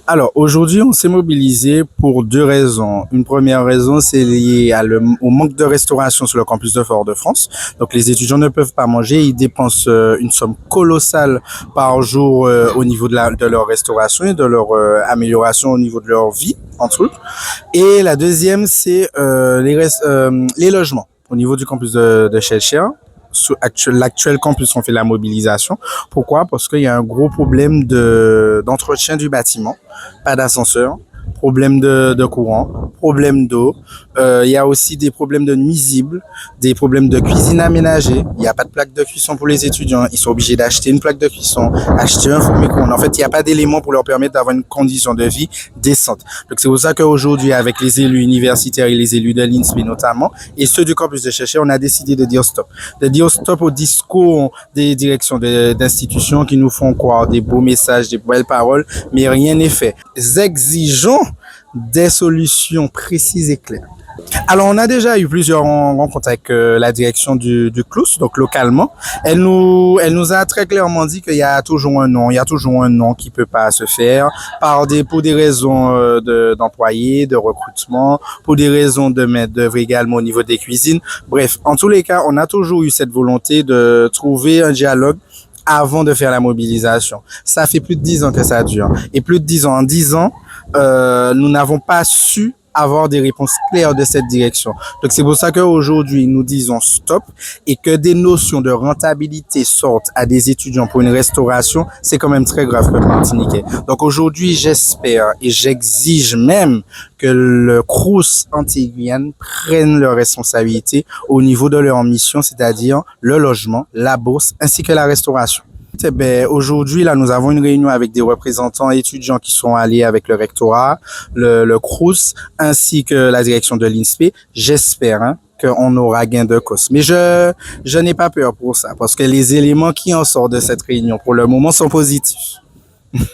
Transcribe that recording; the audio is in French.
Alors, aujourd'hui, on s'est mobilisé pour deux raisons. Une première raison, c'est lié au manque de restauration sur le campus de Fort-de-France. Donc, les étudiants ne peuvent pas manger. Ils dépensent une somme colossale par jour au niveau de leur restauration et de leur amélioration au niveau de leur vie, entre autres. Et la deuxième, c'est les logements. Au niveau du campus de Cheshire, sur l'actuel campus, on fait la mobilisation. Pourquoi? Parce qu'il y a un gros problème d'entretien du bâtiment, pas d'ascenseur, problème de courant, problème d'eau. Il y a aussi des problèmes de nuisibles, des problèmes de cuisine aménagée. Il n'y a pas de plaque de cuisson pour les étudiants. Ils sont obligés d'acheter une plaque de cuisson, acheter un four micro-ondes. En fait, il n'y a pas d'éléments pour leur permettre d'avoir une condition de vie décente. Donc, c'est pour ça qu'aujourd'hui, avec les élus universitaires et les élus de l'INSPE notamment, et ceux du campus de Cheshire, on a décidé de dire stop. De dire stop au discours des directions d'institutions qui nous font croire des beaux messages, des belles paroles, mais rien n'est fait. Exigeons des solutions précises et claires. Alors, on a déjà eu plusieurs rencontres avec la direction du CLUS, donc localement. Elle nous a très clairement dit qu'il y a toujours un non, il y a toujours un non qui peut pas se faire pour des raisons d'employés, de recrutement, pour des raisons de main d'œuvre également au niveau des cuisines. Bref, en tous les cas, on a toujours eu cette volonté de trouver un dialogue avant de faire la mobilisation. Ça fait plus de 10 ans que ça dure. Et plus de 10 ans, en 10 ans, nous n'avons pas su avoir des réponses claires de cette direction. Donc c'est pour ça qu'aujourd'hui nous disons stop et que des notions de rentabilité sortent à des étudiants pour une restauration, c'est quand même très grave pour Martiniquais. Donc aujourd'hui j'espère et j'exige même que le CROUS Antilles-Guyane prenne leurs responsabilités au niveau de leur mission, c'est-à-dire le logement, la bourse ainsi que la restauration. Eh ben, aujourd'hui, là, nous avons une réunion avec des représentants étudiants qui sont allés avec le rectorat, le CROUS, ainsi que la direction de l'INSPE. J'espère qu'on aura gain de cause. Mais je n'ai pas peur pour ça, parce que les éléments qui en sortent de cette réunion, pour le moment, sont positifs.